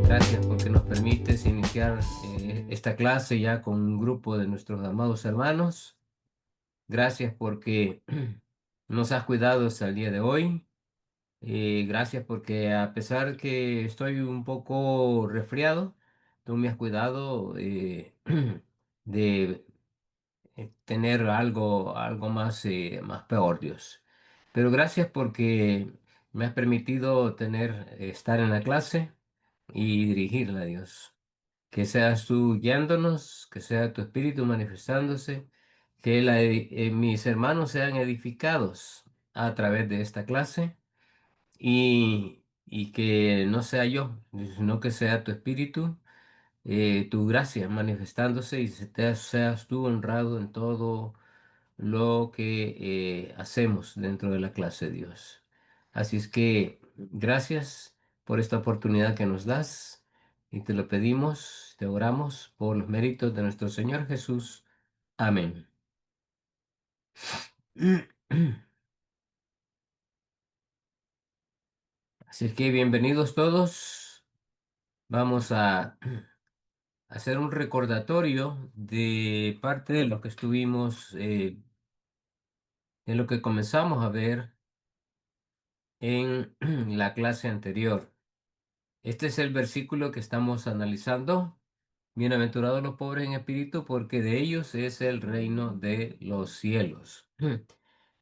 Gracias porque nos permites iniciar esta clase ya con un grupo de nuestros amados hermanos. Gracias porque nos has cuidado hasta el día de hoy. Gracias porque a pesar que estoy un poco resfriado, tú me has cuidado de tener algo más, más peor, Dios. Pero gracias porque me has permitido estar en la clase y dirigirla, Dios. Que seas tú guiándonos, que sea tu espíritu manifestándose, que mis hermanos sean edificados a través de esta clase y que no sea yo, sino que sea tu espíritu, tu gracia manifestándose y seas tú honrado en todo lo que hacemos dentro de la clase, Dios. Así es que gracias por esta oportunidad que nos das y te lo pedimos, te oramos por los méritos de nuestro Señor Jesús. Amén. Así es que bienvenidos todos. Vamos a hacer un recordatorio de parte de lo que de lo que comenzamos a ver en la clase anterior. Este es el versículo que estamos analizando. Bienaventurados los pobres en espíritu, porque de ellos es el reino de los cielos.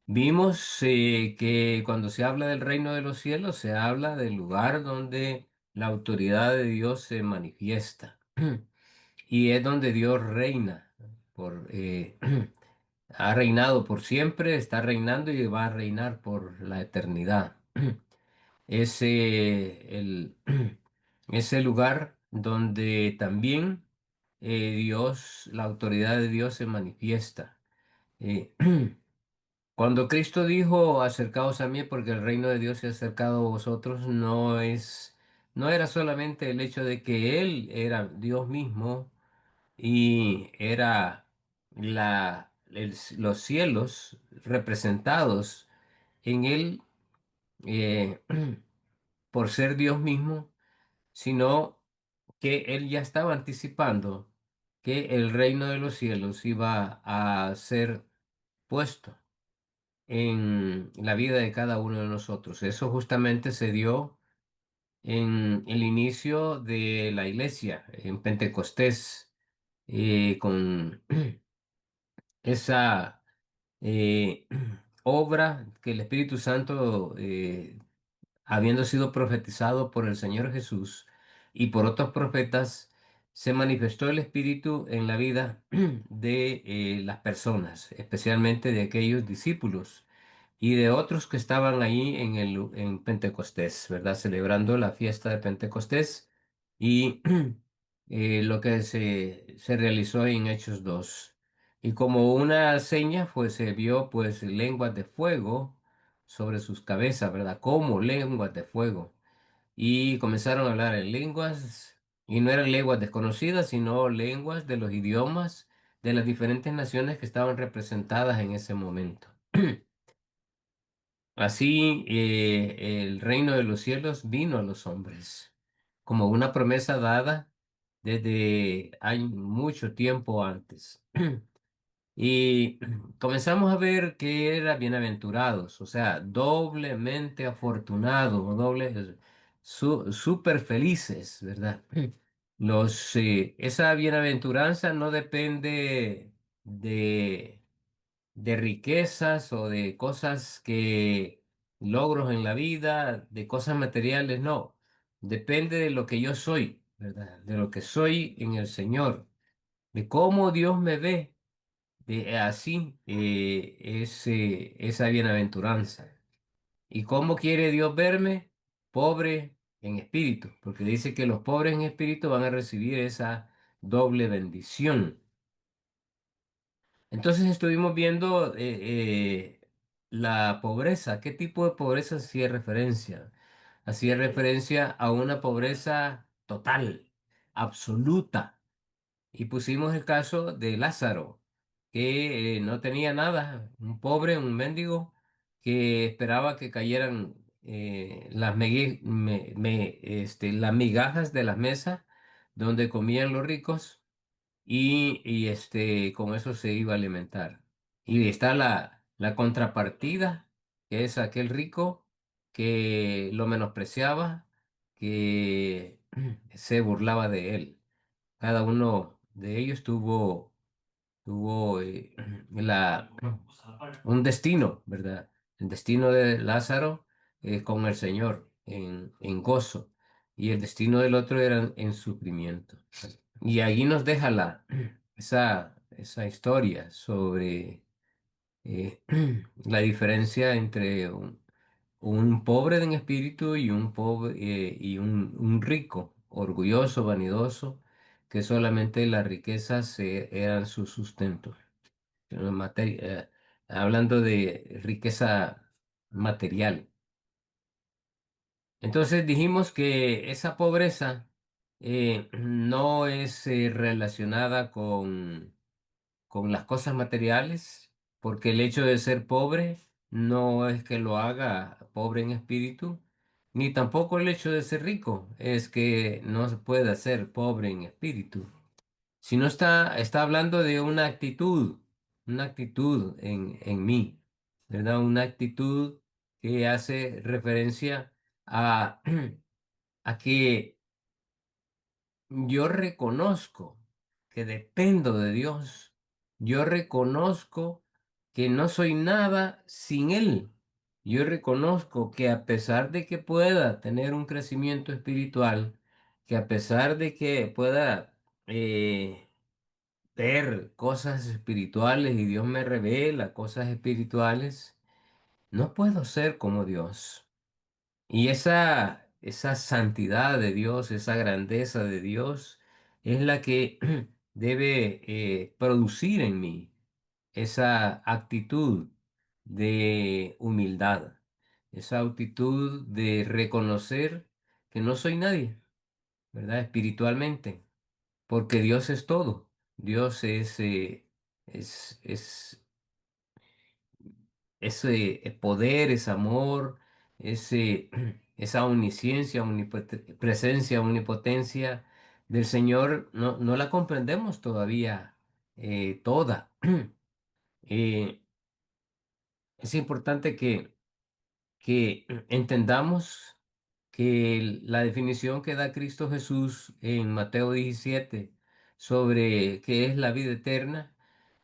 Vimos que cuando se habla del reino de los cielos, se habla del lugar donde la autoridad de Dios se manifiesta. Y es donde Dios reina. Ha reinado por siempre, está reinando y va a reinar por la eternidad. Es ese lugar donde también la autoridad de Dios se manifiesta. Eh, Cuando Cristo dijo, acercaos a mí porque el reino de Dios se ha acercado a vosotros, no era solamente el hecho de que Él era Dios mismo y era los cielos representados en Él eh, por ser Dios mismo, sino que Él ya estaba anticipando que el reino de los cielos iba a ser puesto en la vida de cada uno de nosotros. Eso justamente se dio en el inicio de la iglesia, en Pentecostés, con esa eh, obra que el Espíritu Santo, habiendo sido profetizado por el Señor Jesús y por otros profetas, se manifestó el Espíritu en la vida de las personas, especialmente de aquellos discípulos y de otros que estaban ahí en Pentecostés, ¿verdad? Celebrando la fiesta de Pentecostés y lo que se realizó en Hechos 2. Y como una seña, pues se vio pues lenguas de fuego sobre sus cabezas, ¿verdad? Como lenguas de fuego. Y comenzaron a hablar en lenguas, y no eran lenguas desconocidas, sino lenguas de los idiomas de las diferentes naciones que estaban representadas en ese momento. Así el reino de los cielos vino a los hombres, como una promesa dada desde hay mucho tiempo antes. Y comenzamos a ver que era bienaventurados, o sea, doblemente afortunados, o súper felices, ¿verdad? Esa bienaventuranza no depende de de riquezas o de cosas logros en la vida, de cosas materiales, no. Depende de lo que yo soy, ¿verdad? De lo que soy en el Señor, de cómo Dios me ve, así es esa bienaventuranza. ¿Y cómo quiere Dios verme? Pobre en espíritu, porque dice que los pobres en espíritu van a recibir esa doble bendición. Entonces estuvimos viendo la pobreza, qué tipo de pobreza hacía referencia. Hacía referencia a una pobreza total, absoluta. Y pusimos el caso de Lázaro, que no tenía nada, un pobre, un mendigo, que esperaba que cayeran. las migajas de las mesas donde comían los ricos y con eso se iba a alimentar. Y está la contrapartida, que es aquel rico que lo menospreciaba, que se burlaba de él. Cada uno de ellos tuvo un destino, ¿verdad? El destino de Lázaro con el Señor en gozo y el destino del otro era en sufrimiento. Y ahí nos deja esa historia sobre eh, la diferencia entre un pobre en espíritu y un pobre y un rico, orgulloso, vanidoso, que solamente las riquezas eran su sustento. Hablando de riqueza material. Entonces dijimos que esa pobreza no es relacionada con las cosas materiales, porque el hecho de ser pobre no es que lo haga pobre en espíritu, ni tampoco el hecho de ser rico es que no se pueda ser pobre en espíritu, sino está hablando de una actitud en mí, ¿verdad? Una actitud que hace referencia a, a que yo reconozco que dependo de Dios. Yo reconozco que no soy nada sin Él. Yo reconozco que a pesar de que pueda tener un crecimiento espiritual, que a pesar de que pueda ver cosas espirituales y Dios me revela cosas espirituales, no puedo ser como Dios. Y esa santidad de Dios, esa grandeza de Dios, es la que debe producir en mí esa actitud de humildad, esa actitud de reconocer que no soy nadie, ¿verdad? Espiritualmente, porque Dios es todo. Dios es ese poder, ese amor, ese, esa omnisciencia, presencia, omnipotencia del Señor, no la comprendemos todavía toda. Eh, es importante que entendamos que la definición que da Cristo Jesús en Mateo 17 sobre qué es la vida eterna,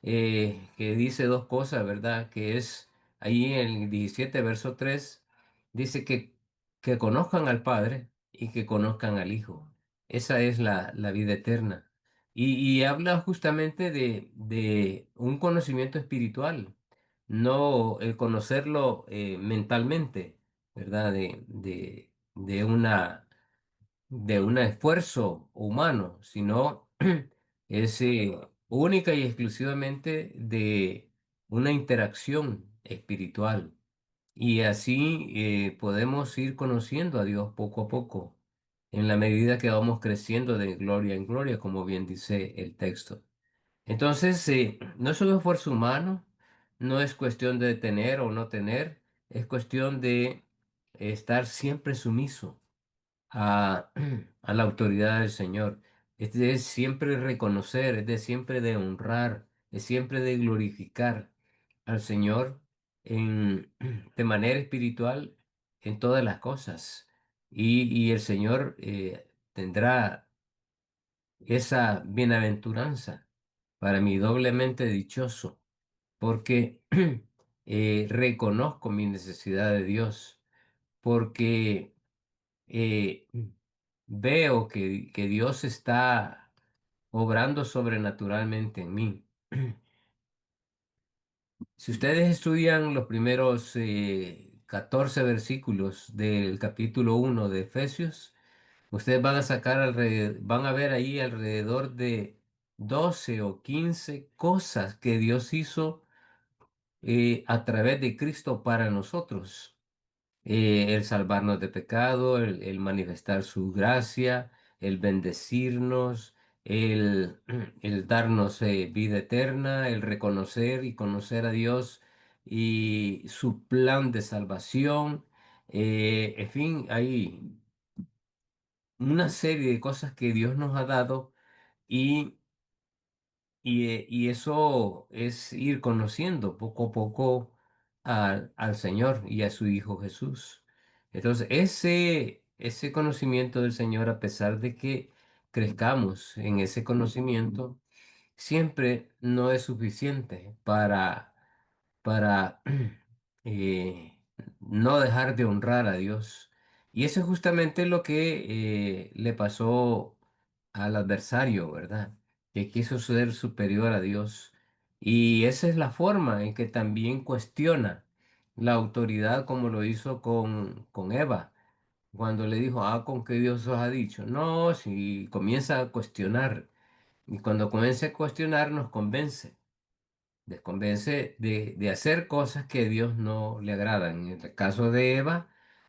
que dice dos cosas, ¿verdad? Que es ahí en el 17 verso 3 dice que conozcan al Padre y que conozcan al Hijo. Esa es la vida eterna. Y habla justamente de un conocimiento espiritual, no el conocerlo mentalmente, ¿verdad? De un esfuerzo humano, sino es única y exclusivamente de una interacción espiritual. Y así podemos ir conociendo a Dios poco a poco, en la medida que vamos creciendo de gloria en gloria, como bien dice el texto. Entonces, no es un esfuerzo humano, no es cuestión de tener o no tener, es cuestión de estar siempre sumiso a, a la autoridad del Señor. Este es siempre reconocer, es de siempre de honrar, es siempre de glorificar al Señor de manera espiritual en todas las cosas. Y el Señor tendrá esa bienaventuranza para mí doblemente dichoso, porque reconozco mi necesidad de Dios, porque eh, veo que Dios está obrando sobrenaturalmente en mí. Si ustedes estudian los primeros 14 versículos del capítulo 1 de Efesios, ustedes van a van a ver ahí alrededor de 12 o 15 cosas que Dios hizo a través de Cristo para nosotros. El salvarnos de pecado, el manifestar su gracia, el bendecirnos, el darnos vida eterna, el reconocer y conocer a Dios y su plan de salvación, En fin, hay una serie de cosas que Dios nos ha dado y, y eso es ir conociendo poco a poco al Señor y a su Hijo Jesús. Entonces, ese conocimiento del Señor, a pesar de que crezcamos en ese conocimiento, siempre no es suficiente para no dejar de honrar a Dios. Y eso es justamente lo que le pasó al adversario, ¿verdad? Que quiso ser superior a Dios. Y esa es la forma en que también cuestiona la autoridad, como lo hizo con Eva, cuando le dijo, ah, ¿con qué Dios os ha dicho? No, si comienza a cuestionar. Y cuando comienza a cuestionar, nos convence. Les convence de hacer cosas que a Dios no le agradan. En el caso de Eva,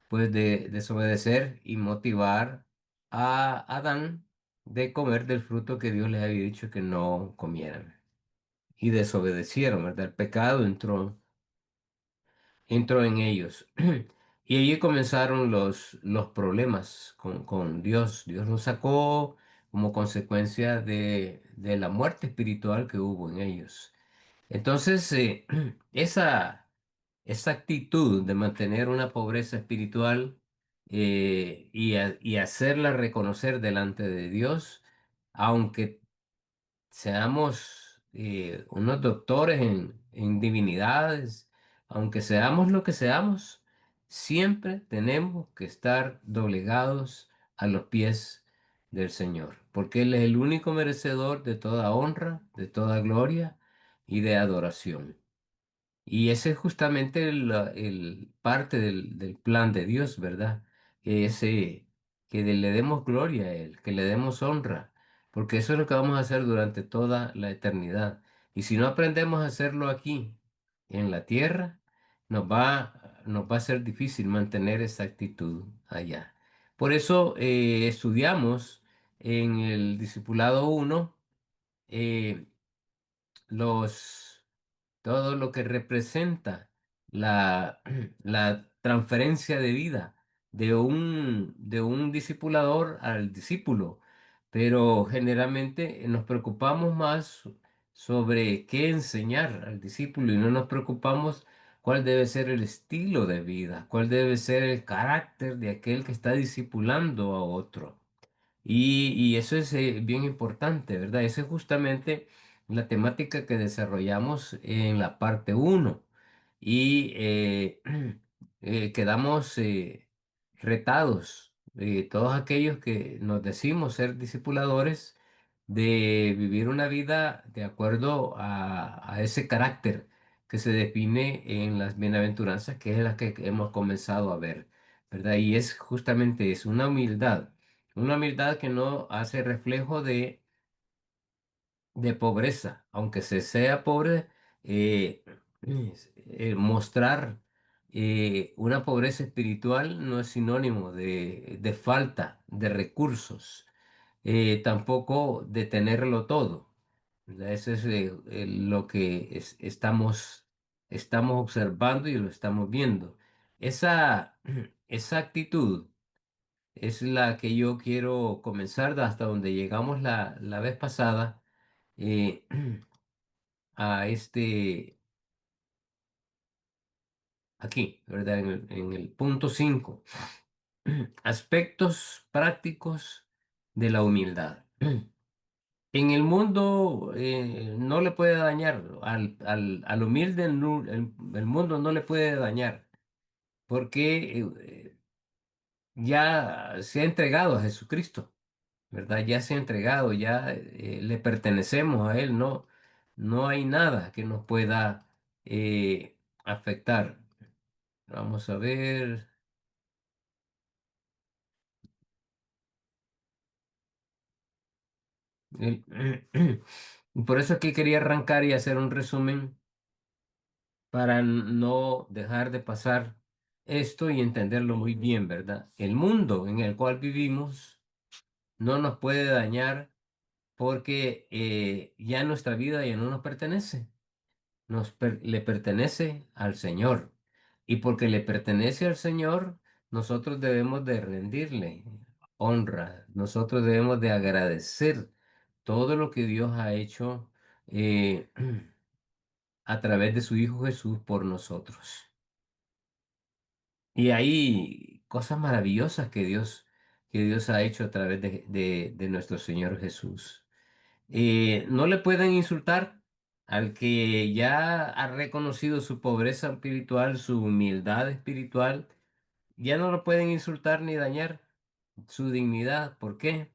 pues de desobedecer y motivar a Adán de comer del fruto que Dios les había dicho que no comieran. Y desobedecieron, ¿verdad? El pecado entró en ellos. Y allí comenzaron los problemas con Dios. Dios los sacó como consecuencia de la muerte espiritual que hubo en ellos. Entonces, esa actitud de mantener una pobreza espiritual y hacerla reconocer delante de Dios, aunque seamos unos doctores en divinidades, aunque seamos lo que seamos, siempre tenemos que estar doblegados a los pies del Señor, porque Él es el único merecedor de toda honra, de toda gloria y de adoración. Y ese es justamente el parte del plan de Dios, ¿verdad? Que le demos gloria a Él, que le demos honra, porque eso es lo que vamos a hacer durante toda la eternidad. Y si no aprendemos a hacerlo aquí, en la tierra, nos va a ser difícil mantener esa actitud allá. Por eso estudiamos en el Discipulado 1 eh, los todo lo que representa la, la transferencia de vida de un discipulador al discípulo. Pero generalmente nos preocupamos más sobre qué enseñar al discípulo y no nos preocupamos cuál debe ser el estilo de vida, cuál debe ser el carácter de aquel que está discipulando a otro. Y eso es bien importante, ¿verdad? Esa es justamente la temática que desarrollamos en la parte uno. Y quedamos retados, todos aquellos que nos decimos ser discipuladores, de vivir una vida de acuerdo a ese carácter que se define en las bienaventuranzas, que es la que hemos comenzado a ver, ¿verdad? Y es justamente eso, una humildad que no hace reflejo de pobreza, aunque se sea pobre, eh, mostrar una pobreza espiritual no es sinónimo de falta de recursos, tampoco de tenerlo todo. ¿Verdad? Eso es lo que estamos observando y lo estamos viendo. Esa, esa actitud es la que yo quiero comenzar hasta donde llegamos la vez pasada, eh, a aquí, ¿verdad? En el punto 5 aspectos prácticos de la humildad. En el mundo no le puede dañar, al humilde el mundo no le puede dañar, porque ya se ha entregado a Jesucristo. ¿Verdad? Ya se ha entregado, ya le pertenecemos a Él, no, no hay nada que nos pueda afectar. Vamos a ver. el- Por eso es que quería arrancar y hacer un resumen para no dejar de pasar esto y entenderlo muy bien, ¿verdad? El mundo en el cual vivimos no nos puede dañar porque ya nuestra vida ya no nos pertenece. Le pertenece al Señor. Y porque le pertenece al Señor, nosotros debemos de rendirle honra, nosotros debemos de agradecer todo lo que Dios ha hecho eh, a través de su Hijo Jesús por nosotros. Y hay cosas maravillosas que Dios ha hecho a través de nuestro Señor Jesús. No le pueden insultar al que ya ha reconocido su pobreza espiritual, su humildad espiritual. Ya no lo pueden insultar ni dañar su dignidad. ¿Por qué?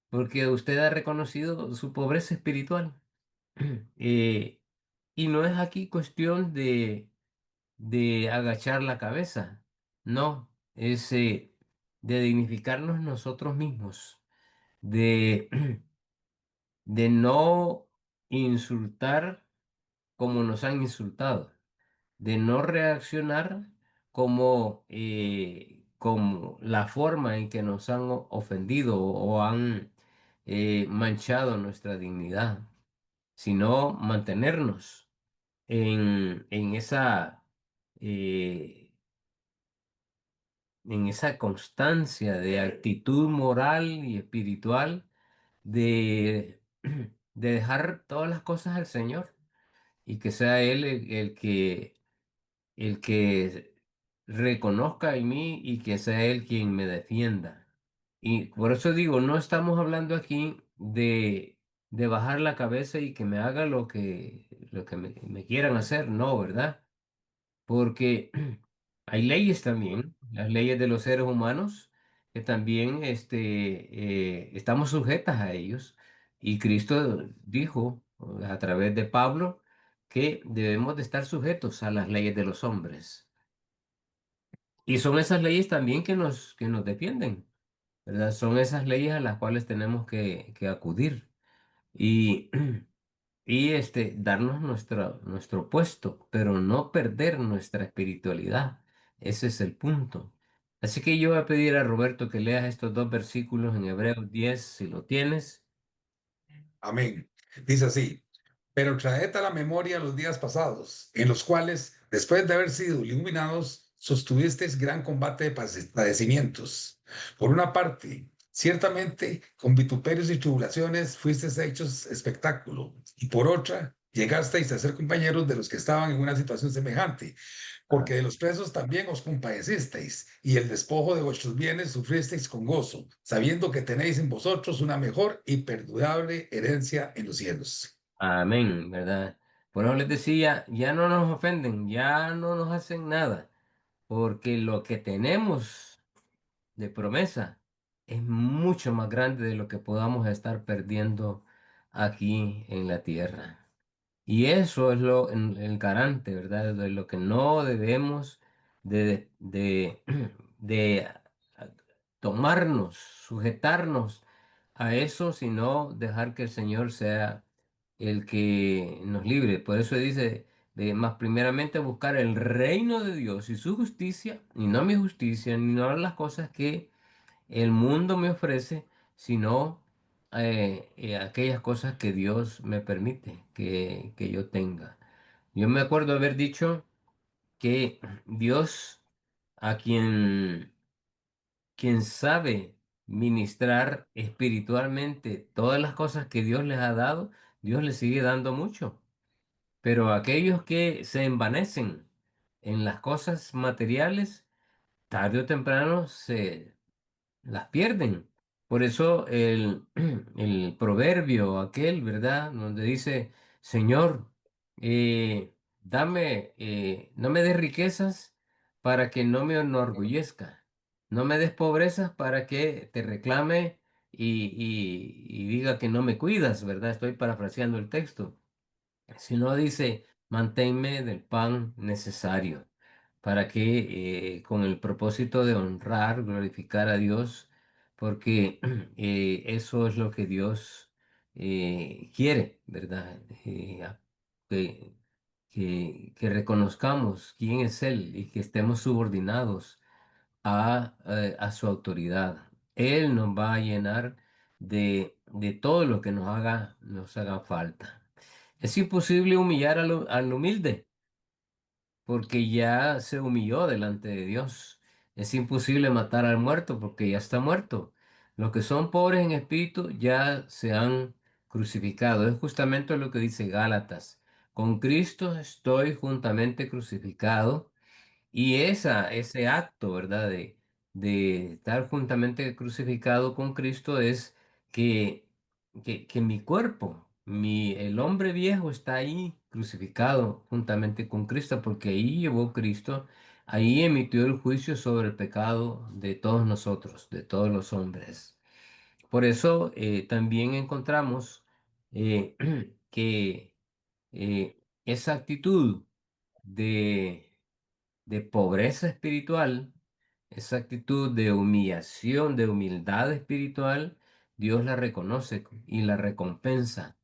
Porque usted ha reconocido su pobreza espiritual. Eh, y no es aquí cuestión de agachar la cabeza. No, es de dignificarnos nosotros mismos, de, de no insultar como nos han insultado, de no reaccionar como la forma en que nos han ofendido o han manchado nuestra dignidad, sino mantenernos en eh, en esa constancia de actitud moral y espiritual de, de dejar todas las cosas al Señor y que sea Él el que reconozca en mí y que sea Él quien me defienda. Y por eso digo, no estamos hablando aquí de bajar la cabeza y que me haga lo que me quieran hacer, no, ¿verdad? Porque hay leyes también, las leyes de los seres humanos, que también estamos sujetas a ellos. Y Cristo dijo a través de Pablo que debemos de estar sujetos a las leyes de los hombres. Y son esas leyes también que nos defienden, ¿verdad? Son esas leyes a las cuales tenemos que acudir y, y darnos nuestro puesto, pero no perder nuestra espiritualidad. Ese es el punto. Así que yo voy a pedir a Roberto que leas estos dos versículos en Hebreos 10, si lo tienes. Amén. Dice así, pero traed a la memoria los días pasados, en los cuales, después de haber sido iluminados, sostuvisteis gran combate de padecimientos. Por una parte, ciertamente, con vituperios y tribulaciones fuisteis hechos espectáculo, y por otra, llegasteis a ser compañeros de los que estaban en una situación semejante, porque de los presos también os compadecisteis, y el despojo de vuestros bienes sufristeis con gozo, sabiendo que tenéis en vosotros una mejor y perdurable herencia en los cielos. Amén, ¿verdad? Por eso les decía, ya no nos ofenden, ya no nos hacen nada, porque lo que tenemos de promesa es mucho más grande de lo que podamos estar perdiendo aquí en la tierra. Y eso es el garante, ¿verdad? De lo que no debemos de tomarnos, sujetarnos a eso, sino dejar que el Señor sea el que nos libre. Por eso dice, de más primeramente buscar el reino de Dios y su justicia, y no mi justicia, ni no las cosas que el mundo me ofrece, sino aquellas cosas que Dios me permite que yo tenga. Yo me acuerdo haber dicho que Dios, a quien sabe ministrar espiritualmente todas las cosas que Dios les ha dado, Dios les sigue dando mucho. Pero aquellos que se envanecen en las cosas materiales, tarde o temprano se las pierden. Por eso el proverbio aquel, ¿verdad? Donde dice, Señor, no me des riquezas para que no me enorgullezca. No me des pobrezas para que te reclame y diga que no me cuidas, ¿verdad? Estoy parafraseando el texto. Si no dice, manténme del pan necesario, para que con el propósito de honrar, glorificar a Dios, porque eso es lo que Dios quiere, ¿verdad? Que, que reconozcamos quién es Él y que estemos subordinados a su autoridad. Él nos va a llenar de todo lo que nos haga falta. Es imposible humillar al humilde, porque ya se humilló delante de Dios. Es imposible matar al muerto porque ya está muerto. Los que son pobres en espíritu ya se han crucificado. Es justamente lo que dice Gálatas. Con Cristo estoy juntamente crucificado. Y ese acto, ¿verdad? De estar juntamente crucificado con Cristo es que, que mi cuerpo, el hombre viejo está ahí crucificado juntamente con Cristo, porque ahí llevó Cristo, ahí emitió el juicio sobre el pecado de todos nosotros, de todos los hombres. Por eso también encontramos eh, que esa actitud de pobreza espiritual, esa actitud de humillación, de humildad espiritual, Dios la reconoce y la recompensa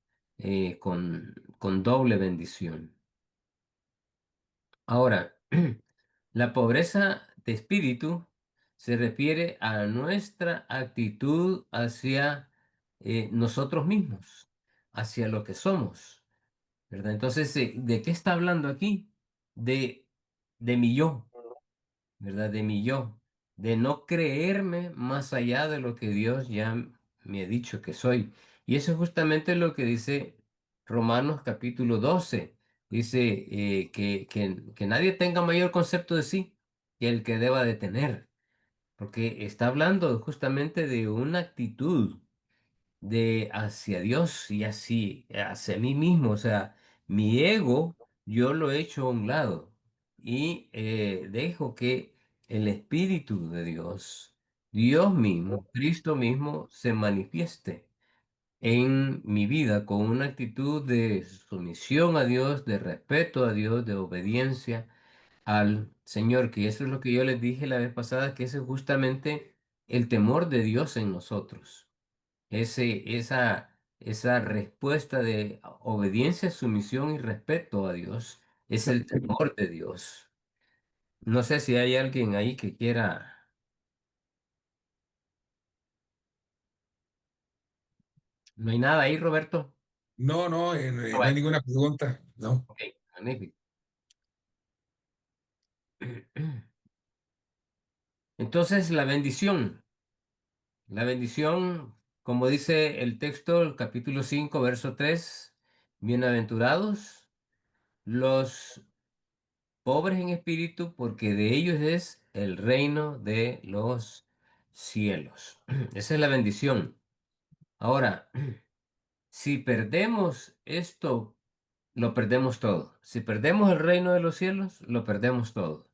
con doble bendición. Ahora, la pobreza de espíritu se refiere a nuestra actitud hacia nosotros mismos, hacia lo que somos, ¿verdad? Entonces, ¿de qué está hablando aquí? De, de mi yo. ¿Verdad? De mi yo, de no creerme más allá de lo que Dios ya me ha dicho que soy. Y eso es justamente lo que dice Romanos capítulo 12. Dice que nadie tenga mayor concepto de sí que el que deba de tener, porque está hablando justamente de una actitud de hacia Dios y así, hacia mí mismo. O sea, mi ego yo lo echo a un lado y dejo que el Espíritu de Dios, Dios mismo, Cristo mismo, se manifieste en mi vida con una actitud de sumisión a Dios, de respeto a Dios, de obediencia al Señor, que eso es lo que yo les dije la vez pasada, que ese es justamente el temor de Dios en nosotros. Esa respuesta de obediencia, sumisión y respeto a Dios es el temor de Dios. No sé si hay alguien ahí que quiera. ¿No hay nada ahí, Roberto? No, no, Ah, no hay bueno, ninguna pregunta, no. ok, magnífico. Entonces, la bendición. La bendición, como dice el texto, el capítulo 5 verso 3, bienaventurados los pobres en espíritu, porque de ellos es el reino de los cielos. Esa es la bendición. Ahora, si perdemos esto, lo perdemos todo. Si perdemos el reino de los cielos, lo perdemos todo.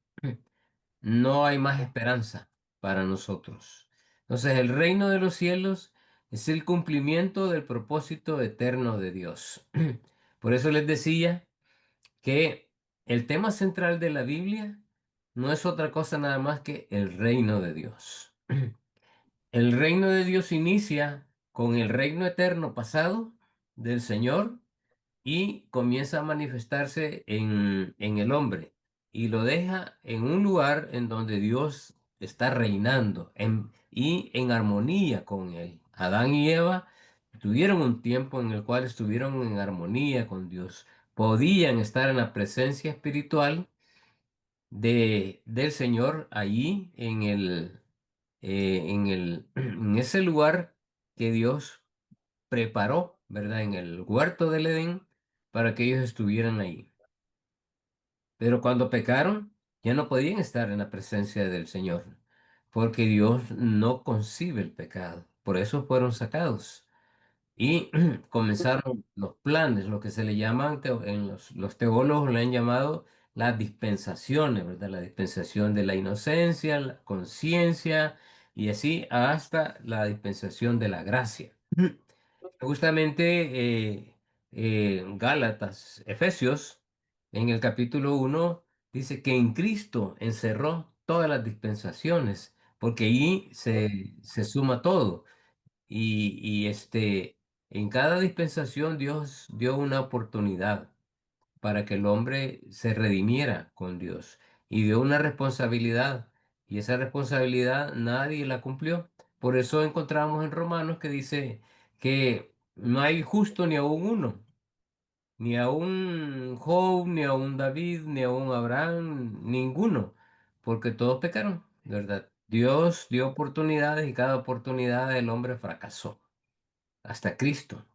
No hay más esperanza para nosotros. Entonces, el reino de los cielos es el cumplimiento del propósito eterno de Dios. Por eso les decía que el tema central de la Biblia no es otra cosa nada más que el reino de Dios. El reino de Dios inicia con el reino eterno pasado del Señor y comienza a manifestarse en el hombre y lo deja en un lugar en donde Dios está reinando y en armonía con él. Adán y Eva tuvieron un tiempo en el cual estuvieron en armonía con Dios. Podían estar en la presencia espiritual del Señor allí en ese lugar que Dios preparó, ¿verdad? En el huerto del Edén para que ellos estuvieran ahí. Pero cuando pecaron, ya no podían estar en la presencia del Señor, porque Dios no concibe el pecado. Por eso fueron sacados. Y comenzaron los planes, lo que se le llaman, en los teólogos le han llamado las dispensaciones, ¿verdad? La dispensación de la inocencia, la conciencia y así hasta la dispensación de la gracia. Justamente Gálatas, Efesios, en el capítulo 1, dice que en Cristo encerró todas las dispensaciones, porque allí se suma todo. En cada dispensación Dios dio una oportunidad para que el hombre se redimiera con Dios y dio una responsabilidad y esa responsabilidad nadie la cumplió. Por eso encontramos en Romanos que dice que no hay justo ni aun uno, ni a un Job, ni a un David, ni a un Abraham, ninguno, porque todos pecaron. ¿verdad? Dios dio oportunidades y cada oportunidad el hombre fracasó. Hasta Cristo,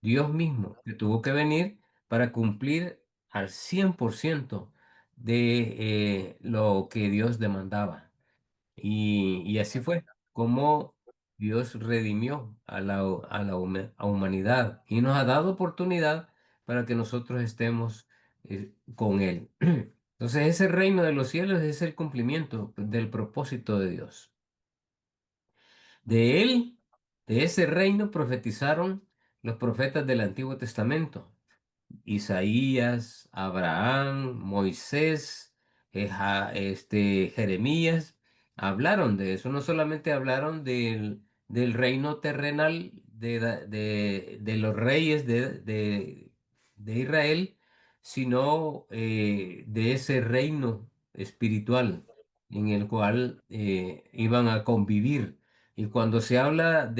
Dios mismo, que tuvo que venir para cumplir al 100% de lo que Dios demandaba. Y así fue como Dios redimió a la humanidad y nos ha dado oportunidad para que nosotros estemos con Él. Entonces, ese reino de los cielos es el cumplimiento del propósito de Dios. De Él, de ese reino, profetizaron los profetas del Antiguo Testamento. Isaías, Abraham, Moisés, Jeremías, hablaron de eso. No solamente hablaron del reino terrenal de los reyes de Israel, sino de ese reino espiritual en el cual iban a convivir. Y cuando se habla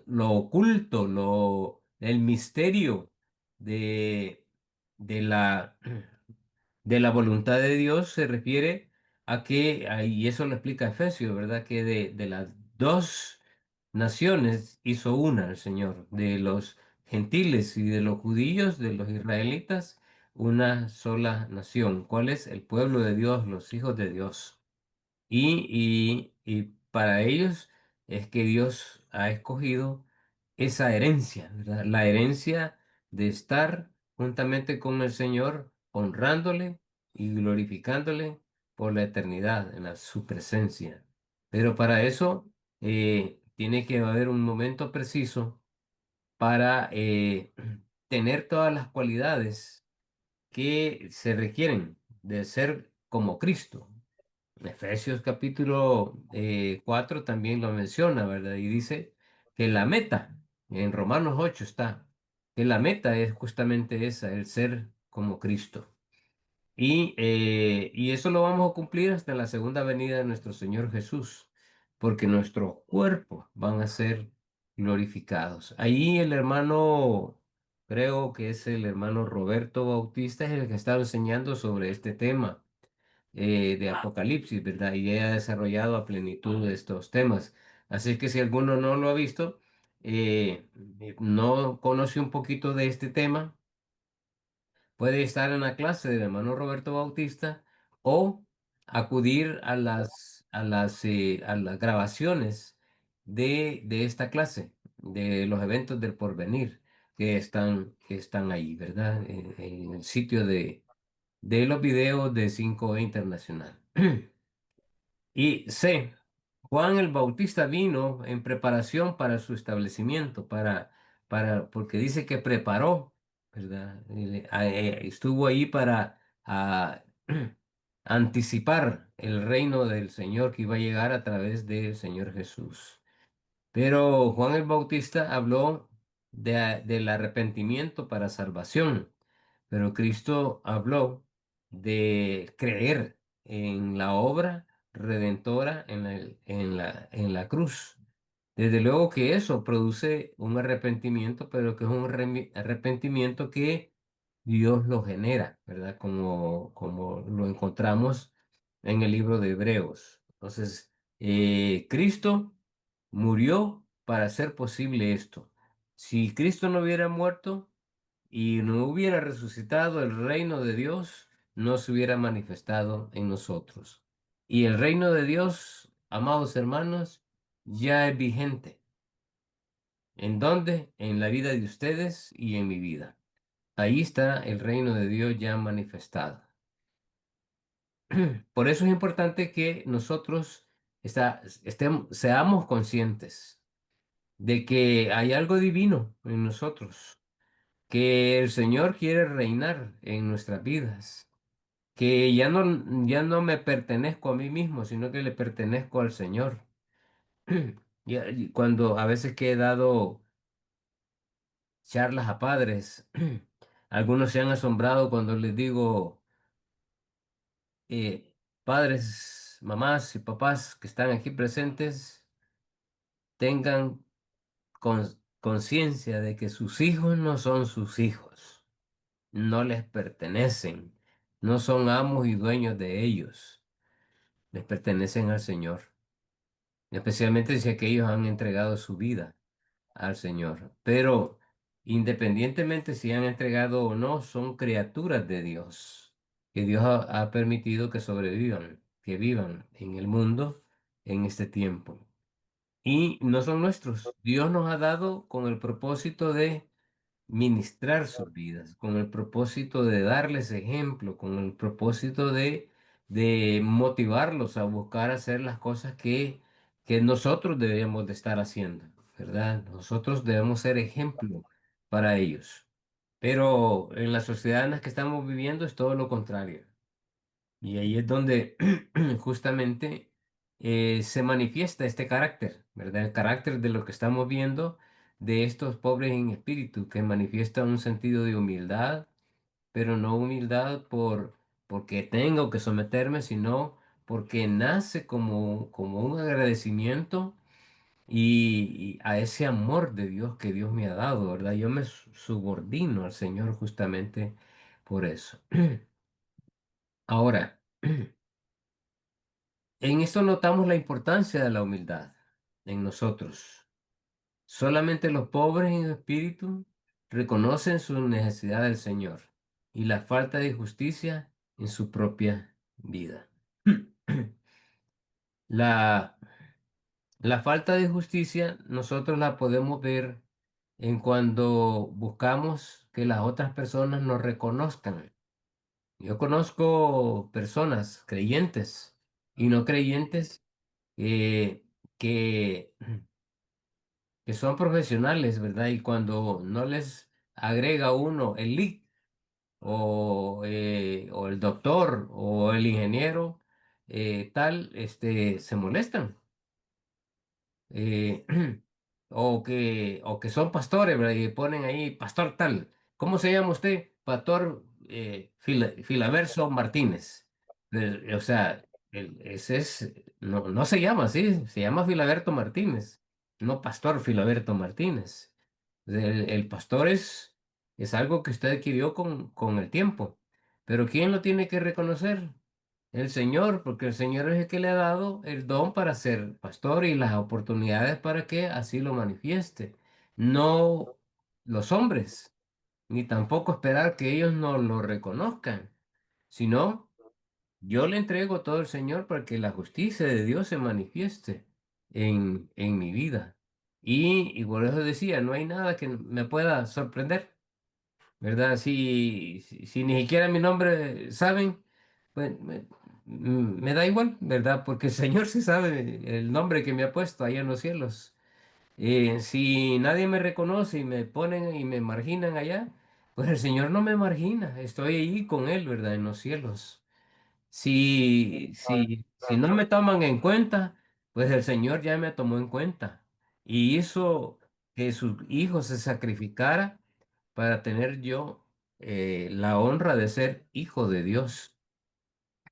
lo oculto, el misterio de, de la, de la voluntad de Dios, se refiere a que, y eso lo explica Efesios, ¿verdad? Que de las dos naciones hizo una el Señor, de los gentiles y de los judíos, de los israelitas, una sola nación. ¿Cuál es? El pueblo de Dios, los hijos de Dios. Y para ellos es que Dios ha escogido esa herencia, ¿verdad? La herencia de estar juntamente con el Señor, honrándole y glorificándole por la eternidad en su presencia. Pero para eso tiene que haber un momento preciso para tener todas las cualidades que se requieren de ser como Cristo. Efesios capítulo 4 también lo menciona, ¿verdad? Y dice que la meta, en Romanos 8 está, que la meta es justamente esa, el ser como Cristo. Y eso lo vamos a cumplir hasta la segunda venida de nuestro Señor Jesús, porque nuestros cuerpos van a ser glorificados. Ahí el hermano, creo que es el hermano Roberto Bautista, es el que está enseñando sobre este tema de Apocalipsis, ¿verdad? Y ella ha desarrollado a plenitud estos temas. Así que si alguno no lo ha visto, no conoce un poquito de este tema, puede estar en la clase del hermano Roberto Bautista o acudir a las grabaciones de esta clase, de los eventos del porvenir que están ahí, ¿verdad? En el sitio de los videos de 5E Internacional. Y C, Juan el Bautista vino en preparación para su establecimiento, porque dice que preparó, ¿verdad? Estuvo ahí para anticipar el reino del Señor que iba a llegar a través del Señor Jesús. Pero Juan el Bautista habló del arrepentimiento para salvación, pero Cristo habló de creer en la obra redentora en la cruz. Desde luego que eso produce un arrepentimiento, pero que es un arrepentimiento que Dios lo genera, ¿verdad? Como lo encontramos en el libro de Hebreos. Entonces, Cristo murió para hacer posible esto. Si Cristo no hubiera muerto y no hubiera resucitado, el reino de Dios no se hubiera manifestado en nosotros. Y el reino de Dios, amados hermanos, ya es vigente. ¿En dónde? En la vida de ustedes y en mi vida. Ahí está el reino de Dios ya manifestado. Por eso es importante que nosotros seamos conscientes de que hay algo divino en nosotros, que el Señor quiere reinar en nuestras vidas, que ya no me pertenezco a mí mismo, sino que le pertenezco al Señor. Y cuando a veces que he dado charlas a padres, algunos se han asombrado cuando les digo, padres, mamás y papás que están aquí presentes, tengan conciencia de que sus hijos no son sus hijos, no les pertenecen, no son amos y dueños de ellos. les pertenecen al Señor, especialmente si aquellos han entregado su vida al Señor. Pero independientemente si han entregado o no, son criaturas de Dios, que Dios ha permitido que sobrevivan, que vivan en el mundo en este tiempo. Y no son nuestros. Dios nos ha dado con el propósito de ministrar sus vidas, con el propósito de darles ejemplo, con el propósito de motivarlos a buscar hacer las cosas que nosotros debemos de estar haciendo, ¿verdad? Nosotros debemos ser ejemplo para ellos. Pero en la sociedad en la que estamos viviendo es todo lo contrario. Y ahí es donde justamente se manifiesta este carácter, ¿verdad? El carácter de lo que estamos viendo de estos pobres en espíritu, que manifiesta un sentido de humildad, pero no humildad porque tengo que someterme, sino porque nace como un agradecimiento y a ese amor de Dios que Dios me ha dado, ¿verdad? Yo me subordino al Señor justamente por eso. Ahora, en esto notamos la importancia de la humildad en nosotros. Solamente los pobres en espíritu reconocen su necesidad del Señor y la falta de justicia en su propia vida. La, la falta de justicia nosotros la podemos ver en cuando buscamos que las otras personas nos reconozcan. Yo conozco personas creyentes y no creyentes eh, que, que son profesionales, ¿verdad? Y cuando no les agrega uno el lead o el doctor o el ingeniero, se molestan. eh, o que son pastores, ¿verdad? Y ponen ahí pastor tal. ¿Cómo se llama usted? Pastor Filaverso Martínez. O sea, ese es, no se llama así, se llama Filaberto Martínez, no Pastor Filaberto Martínez. El pastor es algo que usted adquirió con el tiempo. Pero ¿quién lo tiene que reconocer? El Señor, porque el Señor es el que le ha dado el don para ser pastor y las oportunidades para que así lo manifieste. No los hombres, ni tampoco esperar que ellos no lo reconozcan, sino yo le entrego todo al Señor para que la justicia de Dios se manifieste en mi vida. Y por eso decía, no hay nada que me pueda sorprender. ¿Verdad? Si ni siquiera mi nombre saben, pues me da igual, ¿verdad? Porque el Señor sí sabe el nombre que me ha puesto allá en los cielos. Si nadie me reconoce y me ponen y me marginan allá, pues el Señor no me margina, estoy allí con Él, ¿verdad? En los cielos. Si no me toman en cuenta, pues el Señor ya me tomó en cuenta y hizo que su Hijo se sacrificara para tener yo la honra de ser hijo de Dios.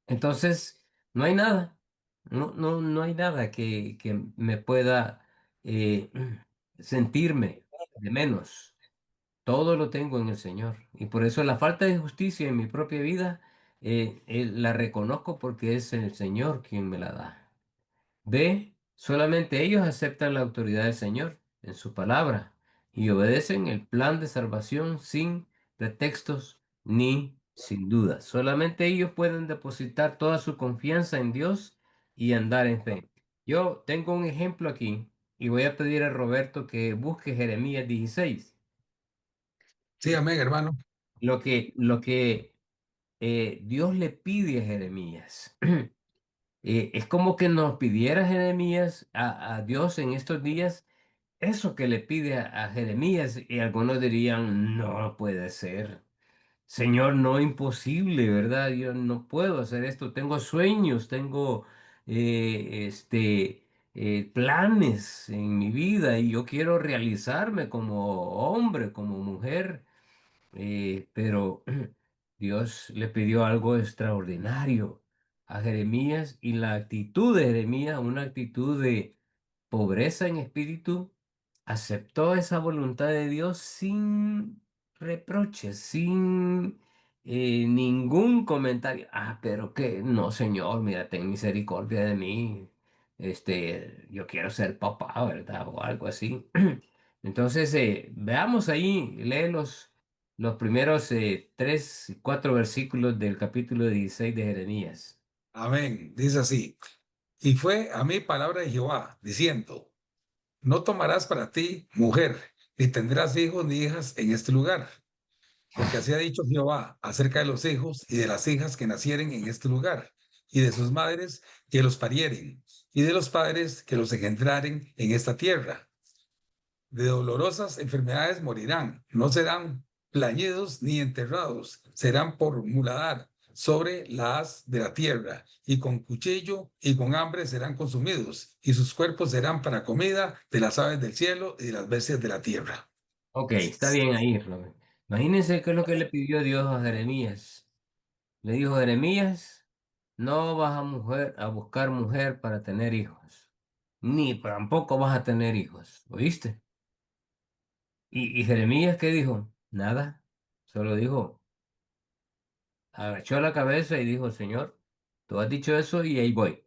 Entonces, no hay nada, no hay nada que me pueda eh, sentirme de menos. Todo lo tengo en el Señor. Y por eso la falta de justicia en mi propia vida, la reconozco porque es el Señor quien me la da. B, solamente ellos aceptan la autoridad del Señor en su palabra y obedecen el plan de salvación sin pretextos ni sin dudas. Solamente ellos pueden depositar toda su confianza en Dios y andar en fe. Yo tengo un ejemplo aquí y voy a pedir a Roberto que busque Jeremías 16. Sí, amén, hermano. Lo que Dios le pide a Jeremías. Es como que nos pidiera Jeremías a Dios en estos días eso que le pide a Jeremías y algunos dirían, no puede ser. Señor, no imposible, ¿verdad? Yo no puedo hacer esto. Tengo sueños, tengo planes en mi vida y yo quiero realizarme como hombre, como mujer. Pero Dios le pidió algo extraordinario a Jeremías y la actitud de Jeremías, una actitud de pobreza en espíritu, aceptó esa voluntad de Dios sin reproches, sin ningún comentario. Ah, pero que no, señor, mira, ten misericordia de mí. Yo quiero ser papá, ¿verdad? O algo así. Entonces, veamos ahí, lee los primeros 3, 4 versículos del capítulo 16 de Jeremías. Amén. Dice así. Y fue a mí palabra de Jehová, diciendo, no tomarás para ti mujer, ni tendrás hijos ni hijas en este lugar, porque así ha dicho Jehová acerca de los hijos y de las hijas que nacieren en este lugar, y de sus madres que los parieren, y de los padres que los engendraren en esta tierra. De dolorosas enfermedades morirán, no serán plañidos ni enterrados, serán por muladar sobre la haz de la tierra, y con cuchillo y con hambre serán consumidos, y sus cuerpos serán para comida de las aves del cielo y de las bestias de la tierra. Ok, está bien ahí, Robert. Imagínense qué es lo que le pidió Dios a Jeremías. Le dijo, Jeremías, no vas a buscar mujer para tener hijos, ni tampoco vas a tener hijos, ¿oíste? Y Jeremías, ¿qué dijo? Nada, solo dijo, agachó la cabeza y dijo, Señor, tú has dicho eso y ahí voy.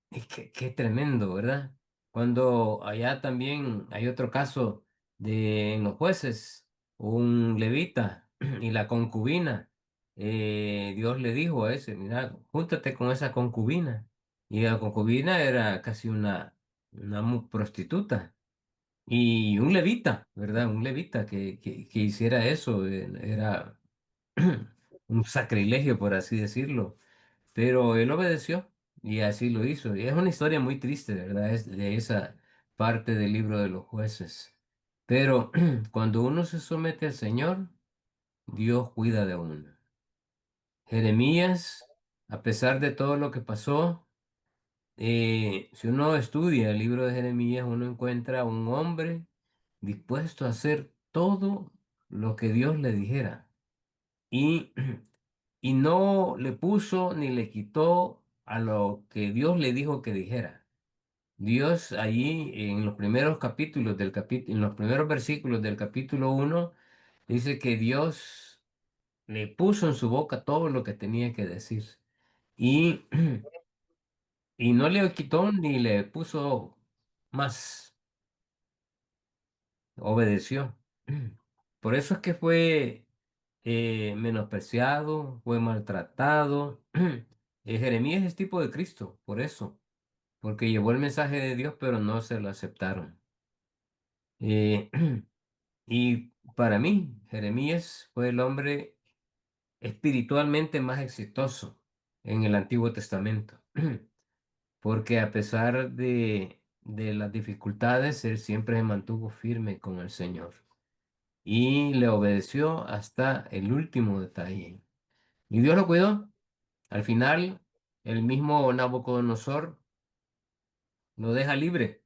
Y qué tremendo, ¿verdad? Cuando allá también hay otro caso de en los jueces, un levita y la concubina, Dios le dijo a ese, mira, júntate con esa concubina. Y la concubina era casi una prostituta. Y un levita, ¿verdad? Un levita que hiciera eso, era un sacrilegio, por así decirlo. Pero él obedeció y así lo hizo. Y es una historia muy triste, ¿verdad? Es de esa parte del libro de los jueces. Pero cuando uno se somete al Señor, Dios cuida de uno. Jeremías, a pesar de todo lo que pasó, si uno estudia el libro de Jeremías, uno encuentra a un hombre dispuesto a hacer todo lo que Dios le dijera. Y, y no le puso ni le quitó a lo que Dios le dijo que dijera. Dios allí en los primeros capítulos en los primeros versículos del capítulo 1 dice que Dios le puso en su boca todo lo que tenía que decir. Y, y no le quitó ni le puso más, obedeció. Por eso es que fue menospreciado, fue maltratado. Jeremías es tipo de Cristo, por eso, porque llevó el mensaje de Dios, pero no se lo aceptaron. Eh, y para mí, Jeremías fue el hombre espiritualmente más exitoso en el Antiguo Testamento, porque a pesar de las dificultades, él siempre se mantuvo firme con el Señor y le obedeció hasta el último detalle. Y Dios lo cuidó. Al final, el mismo Nabucodonosor lo deja libre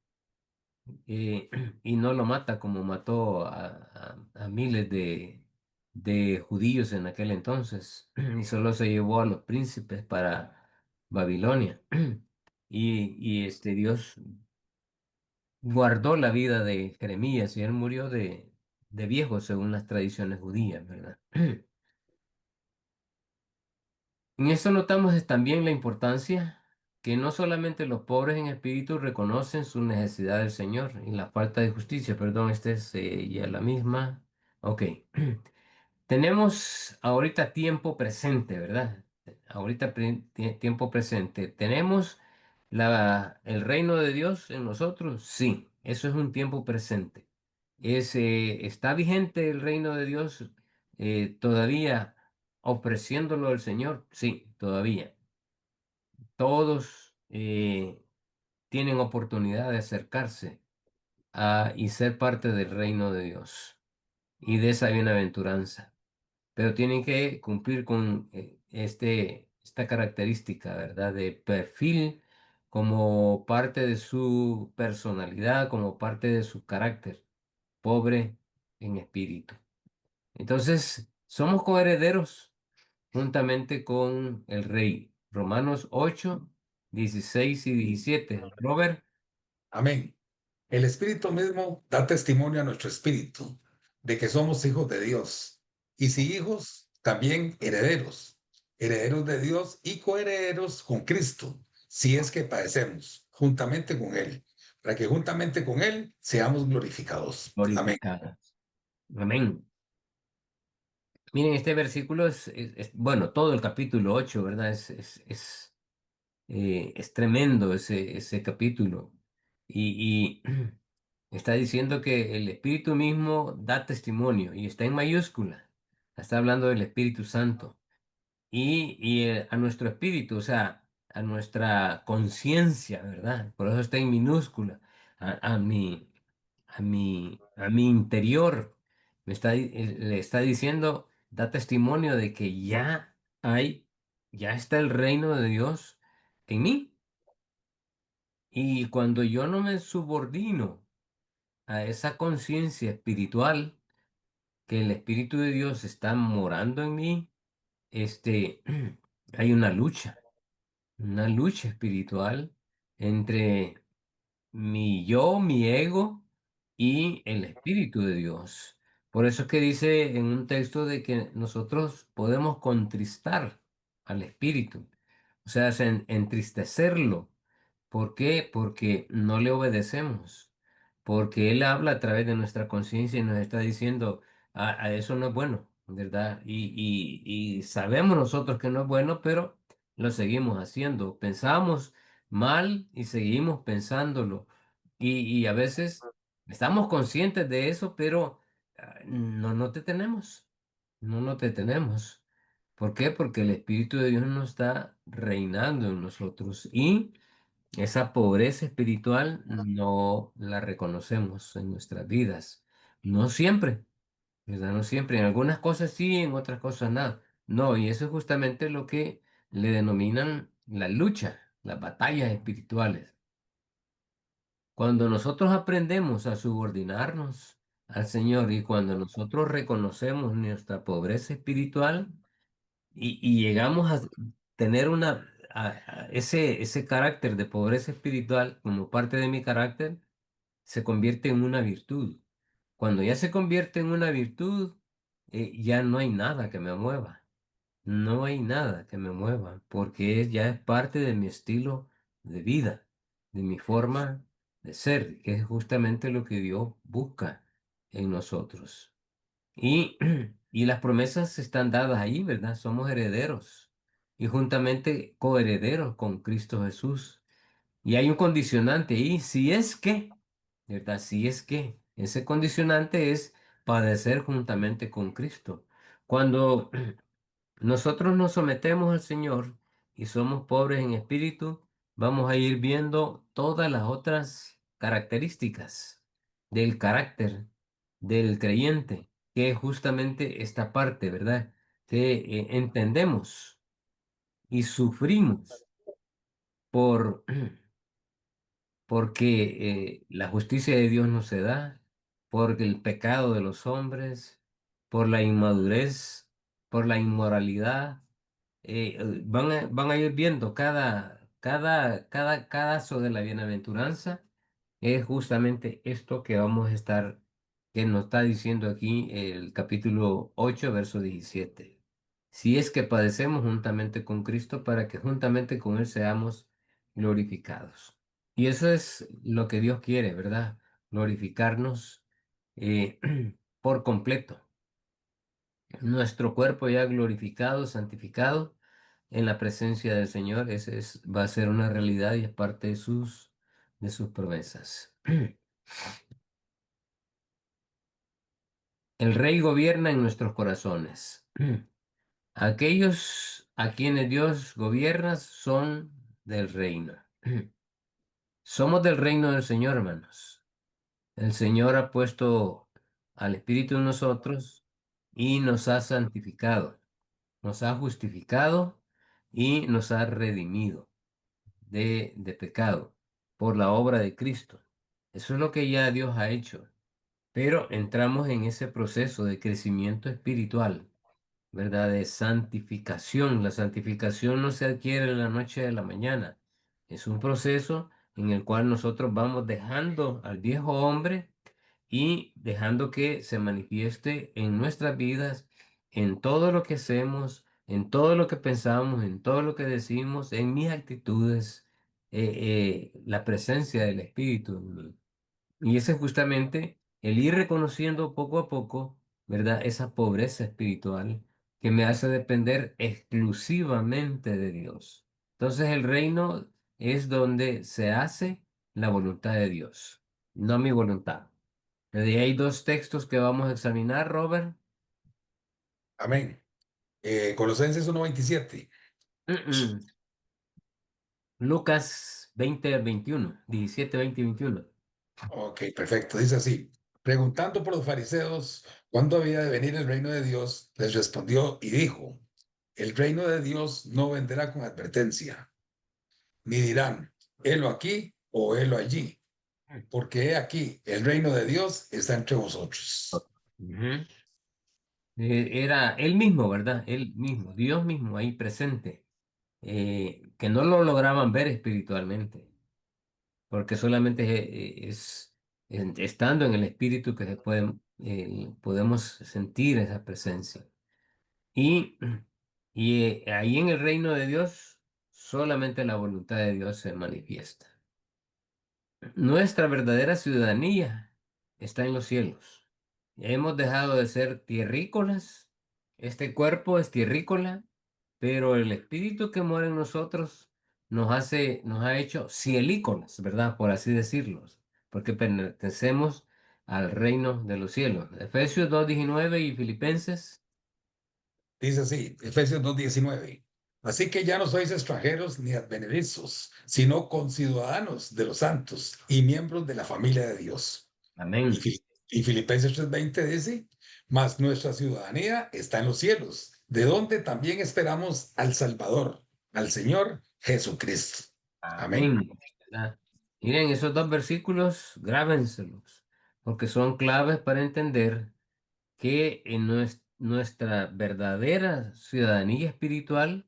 eh, y no lo mata como mató a miles de judíos en aquel entonces. Y solo se llevó a los príncipes para Babilonia. Y Dios guardó la vida de Jeremías y él murió de viejo según las tradiciones judías, ¿verdad? En eso notamos también la importancia que no solamente los pobres en espíritu reconocen su necesidad del Señor y la falta de justicia, perdón, esta es ya la misma. Ok. Tenemos ahorita tiempo presente, ¿verdad? Ahorita tiempo presente. ¿Tenemos el reino de Dios en nosotros? Sí, eso es un tiempo presente. ¿Está vigente el reino de Dios todavía ofreciéndolo al Señor? Sí, todavía. Todos tienen oportunidad de acercarse y ser parte del reino de Dios y de esa bienaventuranza, pero tienen que cumplir con esta característica, ¿verdad? De perfil como parte de su personalidad, como parte de su carácter, pobre en espíritu. Entonces, somos coherederos juntamente con el Rey. Romanos 8, 16 y 17. Robert, Amén. El Espíritu mismo da testimonio a nuestro espíritu de que somos hijos de Dios. Y si hijos, también herederos, herederos de Dios y coherederos con Cristo, si es que padecemos juntamente con Él, para que juntamente con Él seamos glorificados. Amén. glorificadas. Amén. Miren, este versículo bueno, todo el capítulo 8, ¿verdad? Es tremendo ese capítulo. Y está diciendo que el Espíritu mismo da testimonio y está en mayúscula. Está hablando del Espíritu Santo. Y a nuestro espíritu, o sea, a nuestra conciencia, ¿verdad? Por eso está en minúscula. A mi interior le está diciendo, da testimonio de que ya está el reino de Dios en mí. Y cuando yo no me subordino a esa conciencia espiritual, que el Espíritu de Dios está morando en mí, este, hay una lucha espiritual entre mi yo, mi ego y el Espíritu de Dios. Por eso es que dice en un texto de que nosotros podemos contristar al Espíritu, o sea, entristecerlo. ¿Por qué? Porque no le obedecemos, porque Él habla a través de nuestra conciencia y nos está diciendo, a eso no es bueno, ¿verdad? Y sabemos nosotros que no es bueno, pero lo seguimos haciendo. Pensamos mal y seguimos pensándolo. Y a veces estamos conscientes de eso, pero no te tenemos, no te tenemos. ¿Por qué? Porque el Espíritu de Dios no está reinando en nosotros y esa pobreza espiritual no la reconocemos en nuestras vidas. No siempre, ¿verdad? No siempre. En algunas cosas sí, en otras cosas nada. No, y eso es justamente lo que le denominan la lucha, las batallas espirituales. Cuando nosotros aprendemos a subordinarnos al Señor y cuando nosotros reconocemos nuestra pobreza espiritual y llegamos a tener ese carácter de pobreza espiritual como parte de mi carácter, se convierte en una virtud. Cuando ya se convierte en una virtud, ya no hay nada que me mueva. No hay nada que me mueva, porque ya es parte de mi estilo de vida, de mi forma de ser, que es justamente lo que Dios busca en nosotros. Y, y las promesas están dadas ahí, ¿verdad? Somos herederos y juntamente coherederos con Cristo Jesús. Y hay un condicionante ahí, si es que, ¿verdad? Si es que ese condicionante es padecer juntamente con Cristo. Cuando nosotros nos sometemos al Señor y somos pobres en espíritu, vamos a ir viendo todas las otras características del carácter del creyente, que es justamente esta parte, ¿verdad? Que entendemos y sufrimos por porque la justicia de Dios no se da, por el pecado de los hombres, por la inmadurez, por la inmoralidad. Van a ir viendo cada caso de la bienaventuranza. Es justamente esto que vamos a estar, que nos está diciendo aquí el capítulo 8 verso 17. Si es que padecemos juntamente con Cristo para que juntamente con Él seamos glorificados. Y eso es lo que Dios quiere, ¿verdad? Glorificarnos eh, por completo. Nuestro cuerpo ya glorificado, santificado en la presencia del Señor, va a ser una realidad y es parte de sus promesas. El Rey gobierna en nuestros corazones. Aquellos a quienes Dios gobierna son del reino. Somos del reino del Señor, hermanos. El Señor ha puesto al Espíritu en nosotros y nos ha santificado, nos ha justificado y nos ha redimido de pecado por la obra de Cristo. Eso es lo que ya Dios ha hecho. Pero entramos en ese proceso de crecimiento espiritual, ¿verdad? De santificación. La santificación no se adquiere en la noche de la mañana. Es un proceso en el cual nosotros vamos dejando al viejo hombre y dejando que se manifieste en nuestras vidas en todo lo que hacemos, en todo lo que pensamos, en todo lo que decimos, en mis actitudes, la presencia del Espíritu en mí. Y ese es justamente el ir reconociendo poco a poco, ¿verdad? Esa pobreza espiritual que me hace depender exclusivamente de Dios. Entonces el reino es donde se hace la voluntad de Dios, no mi voluntad. Y hay dos textos que vamos a examinar, Robert. Amén. Colosenses 1:27. Mm, mm. Lucas 20 21, 17, 20 y 21. Ok, perfecto. Dice así. Preguntando por los fariseos cuándo había de venir el reino de Dios, les respondió y dijo, el reino de Dios no vendrá con advertencia, ni dirán, helo aquí o helo allí, porque he aquí, el reino de Dios está entre vosotros. Ujú. Era él mismo, ¿verdad? Él mismo, Dios mismo ahí presente, que no lo lograban ver espiritualmente, porque solamente estando en el espíritu que podemos sentir esa presencia. Y, y ahí en el reino de Dios, solamente la voluntad de Dios se manifiesta. Nuestra verdadera ciudadanía está en los cielos. Hemos dejado de ser tierrícolas. Este cuerpo es tierrícola, pero el espíritu que mora en nosotros nos ha hecho cielícolas, ¿verdad? Por así decirlo, porque pertenecemos al reino de los cielos. Efesios 2:19 y Filipenses. Dice así, Efesios 2:19. Así que ya no sois extranjeros ni advenedizos, sino conciudadanos de los santos y miembros de la familia de Dios. Y, Amén. y Filipenses 3:20 dice, mas nuestra ciudadanía está en los cielos, de donde también esperamos al Salvador, al Señor Jesucristo. Amén. Amén. ¿Verdad? Miren, esos dos versículos, grábenselos, porque son claves para entender que en nuestra verdadera ciudadanía espiritual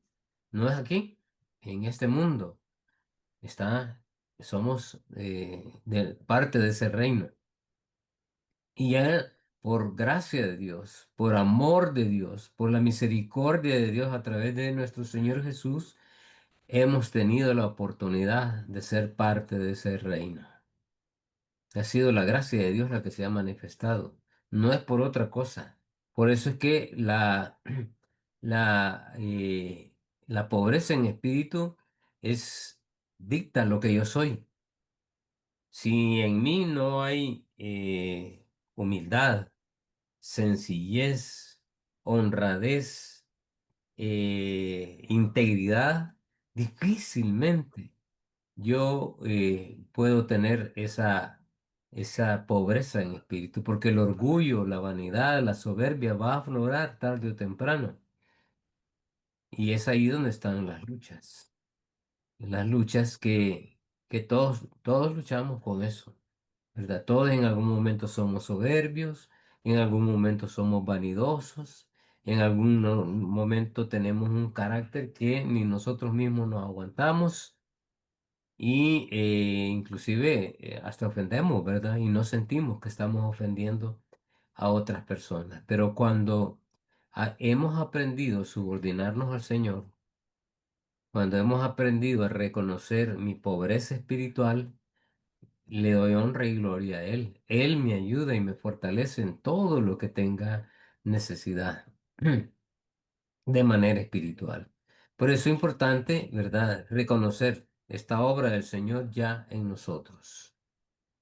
no es aquí, en este mundo. Está, somos parte de ese reino. Y ya por gracia de Dios, por amor de Dios, por la misericordia de Dios a través de nuestro Señor Jesús, hemos tenido la oportunidad de ser parte de ese reino. Ha sido la gracia de Dios la que se ha manifestado. No es por otra cosa. Por eso es que la, eh, la pobreza en espíritu es dicta lo que yo soy. Si en mí no hay humildad, sencillez, honradez, integridad, difícilmente yo puedo tener esa pobreza en espíritu, porque el orgullo, la vanidad, la soberbia va a aflorar tarde o temprano. Y es ahí donde están las luchas que todos luchamos con eso, ¿verdad? Todos en algún momento somos soberbios, en algún momento somos vanidosos, en algún momento tenemos un carácter que ni nosotros mismos nos aguantamos y inclusive hasta ofendemos, ¿verdad? Y no sentimos que estamos ofendiendo a otras personas. Pero cuando hemos aprendido a subordinarnos al Señor, cuando hemos aprendido a reconocer mi pobreza espiritual, le doy honra y gloria a Él. Él me ayuda y me fortalece en todo lo que tenga necesidad de manera espiritual. Por eso es importante, ¿verdad?, reconocer esta obra del Señor ya en nosotros.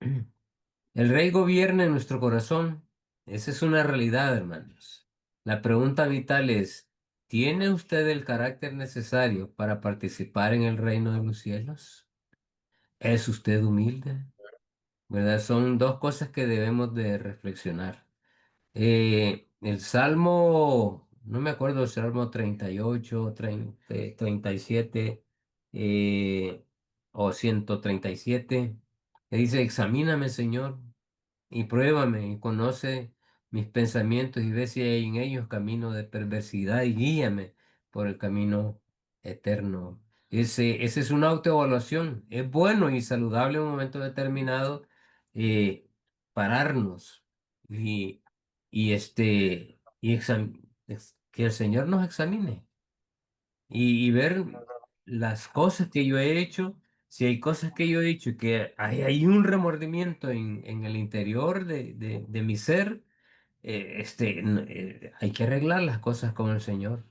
El Rey gobierna en nuestro corazón. Esa es una realidad, hermanos. La pregunta vital es, ¿tiene usted el carácter necesario para participar en el reino de los cielos? ¿Es usted humilde? ¿Verdad? Son dos cosas que debemos de reflexionar. El Salmo, no me acuerdo, el Salmo 38, 37 eh, o 137, que dice, examíname, Señor, y pruébame, y conoce mis pensamientos, y ve si hay en ellos camino de perversidad, y guíame por el camino eterno. Ese es una autoevaluación. Es bueno y saludable en un momento determinado pararnos y, y que el Señor nos examine y ver las cosas que yo he hecho, si hay cosas que yo he hecho y que hay un remordimiento en el interior de mi ser, hay que arreglar las cosas con el Señor.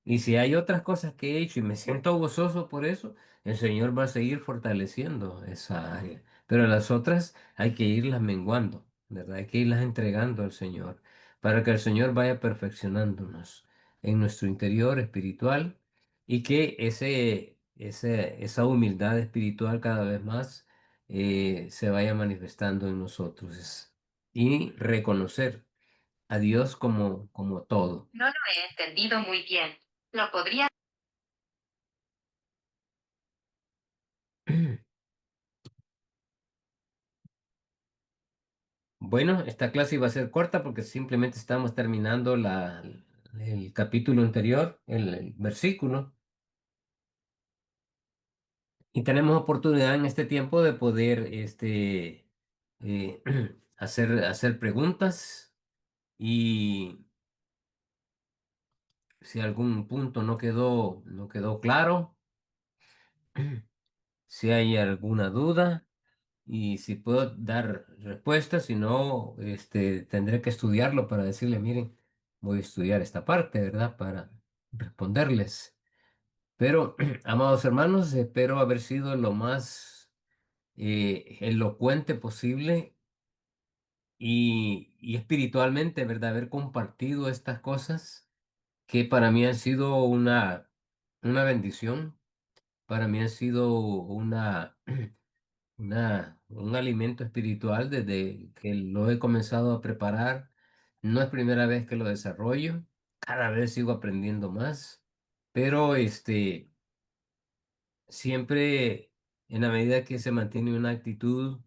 Y si hay otras cosas que he hecho y me siento gozoso por eso, el Señor va a seguir fortaleciendo esa área. Pero las otras hay que irlas menguando, ¿verdad? Hay que irlas entregando al Señor para que el Señor vaya perfeccionándonos en nuestro interior espiritual y que esa humildad espiritual cada vez más se vaya manifestando en nosotros y reconocer a Dios como todo. No lo he entendido muy bien. ¿Lo podría? Bueno, esta clase iba a ser corta porque simplemente estamos terminando el capítulo anterior, el versículo, y tenemos oportunidad en este tiempo de poder eh, hacer preguntas y si algún punto no quedó claro, si hay alguna duda. Y si puedo dar respuestas, si no, tendré que estudiarlo para decirle, miren, voy a estudiar esta parte, ¿verdad? Para responderles. Pero, amados hermanos, espero haber sido lo más elocuente posible y espiritualmente, ¿verdad? Haber compartido estas cosas que para mí han sido una bendición, para mí han sido un alimento espiritual desde que lo he comenzado a preparar. No es primera vez que lo desarrollo, cada vez sigo aprendiendo más, pero siempre en la medida que se mantiene una actitud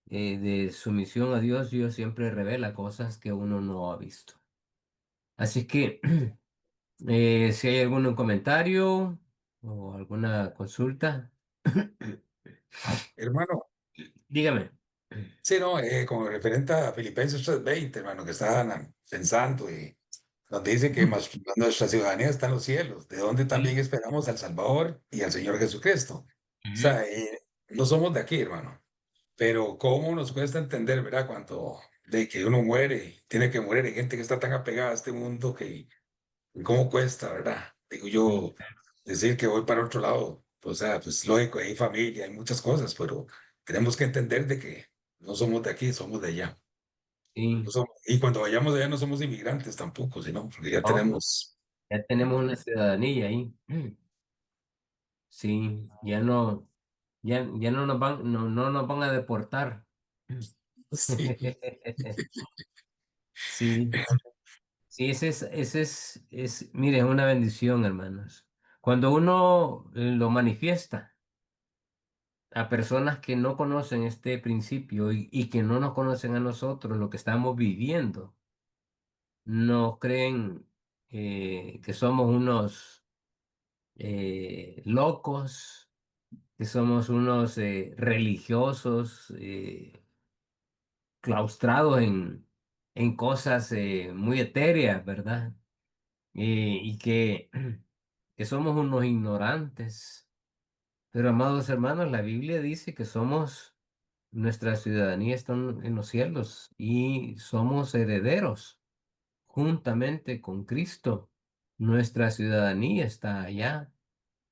de sumisión a Dios, Dios siempre revela cosas que uno no ha visto. Así que si hay algún comentario o alguna consulta, Hermano, dígame. sí, no, con referente a Filipenses 3:20, hermano, que estaban pensando y donde dice que nuestra ciudadanía está en los cielos, de donde también Sí. esperamos al Salvador y al Señor Jesucristo. O Ujú. sea, no somos de aquí, hermano, pero cómo nos cuesta entender, ¿verdad? Cuando de que uno muere, tiene que morir, hay gente que está tan apegada a este mundo que cómo cuesta, ¿verdad? Digo yo, decir que voy para otro lado, o sea, pues lógico, hay familia, hay muchas cosas, pero tenemos que entender de que no somos de aquí, somos de allá. No Sí. somos- y cuando vayamos de allá no somos inmigrantes tampoco, sino porque ya Oh, tenemos, ya tenemos una ciudadanía ahí. Sí, ya no nos van a deportar. sí, Sí, sí, mire, es una bendición, hermanos. Cuando uno lo manifiesta a personas que no conocen este principio y que no nos conocen a nosotros, lo que estamos viviendo, no creen que somos unos locos, que somos unos religiosos claustrados en cosas muy etéreas, ¿verdad? Y que somos unos ignorantes. Pero amados hermanos, la Biblia dice que nuestra ciudadanía está en los cielos y somos herederos juntamente con Cristo. Nuestra ciudadanía está allá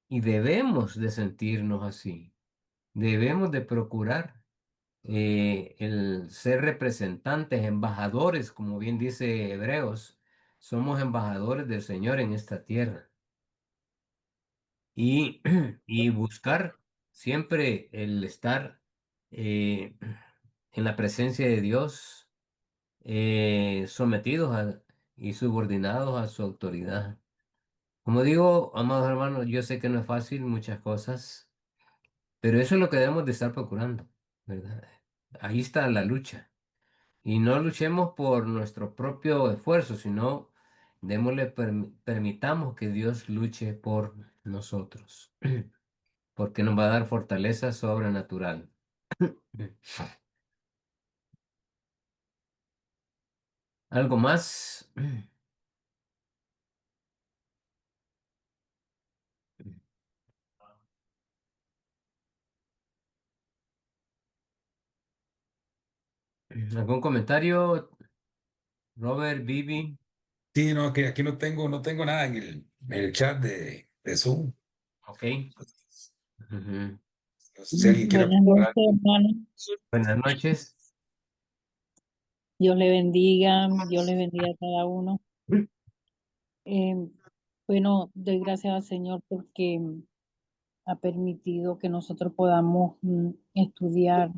y debemos de sentirnos así. Debemos de procurar el ser representantes, embajadores, como bien dice Hebreos, somos embajadores del Señor en esta tierra. Y, y buscar siempre el estar eh, en la presencia de Dios, sometidos y subordinados a su autoridad. Como digo, amados hermanos, yo sé que no es fácil muchas cosas, pero eso es lo que debemos de estar procurando, ¿verdad? Ahí está la lucha. Y no luchemos por nuestro propio esfuerzo, sino permitamos que Dios luche por nosotros, porque nos va a dar fortaleza sobrenatural. ¿Algo más? ¿Algún comentario, Robert, Vivi? Sí, no, que aquí no tengo nada en el chat de Zoom. Ok. Ujú. No sé si alguien quiere Buenas noches, aportar. hermano. Buenas noches. Dios le bendiga a cada uno. Bueno, doy gracias al Señor porque ha permitido que nosotros podamos estudiar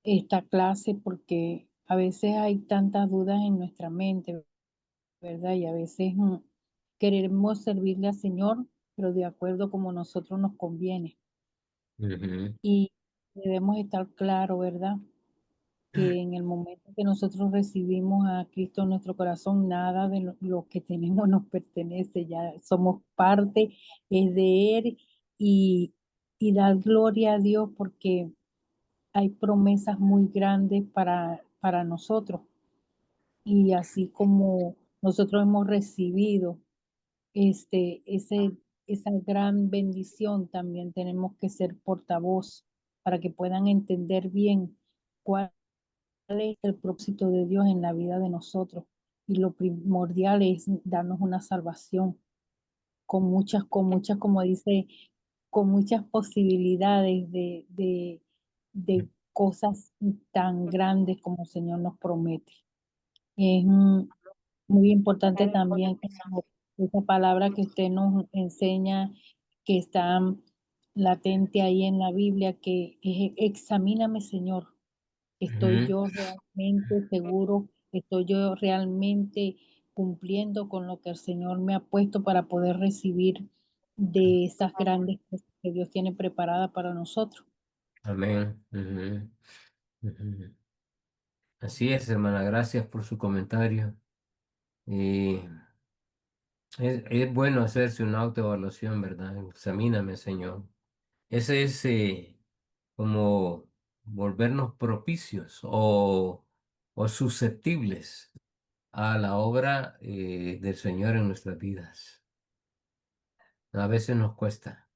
esta clase porque a veces hay tantas dudas en nuestra mente, ¿verdad? Y a veces queremos servirle al Señor, pero de acuerdo como nosotros nos conviene. Ujú. Y debemos estar claros, ¿verdad? Que en el momento que nosotros recibimos a Cristo en nuestro corazón, nada de lo que tenemos nos pertenece, ya somos parte, es de Él, y, y dar gloria a Dios porque hay promesas muy grandes para nosotros. Y así como nosotros hemos recibido esa gran bendición, también tenemos que ser portavoz para que puedan entender bien cuál es el propósito de Dios en la vida de nosotros. Y lo primordial es darnos una salvación con muchas, como dice, con muchas posibilidades de cosas tan grandes como el Señor nos promete. Es muy importante también como esa palabra que usted nos enseña, que está latente ahí en la Biblia, que es examíname, Señor. ¿Estoy Ujú. yo realmente seguro? ¿Estoy yo realmente cumpliendo con lo que el Señor me ha puesto para poder recibir de esas grandes cosas que Dios tiene preparadas para nosotros? Amén. Ujú. Ujú. Así es, hermana. Gracias por su comentario. Y es bueno hacerse una autoevaluación, ¿verdad? Examíname, Señor. Ese es como volvernos propicios o susceptibles a la obra del Señor en nuestras vidas. A veces nos cuesta.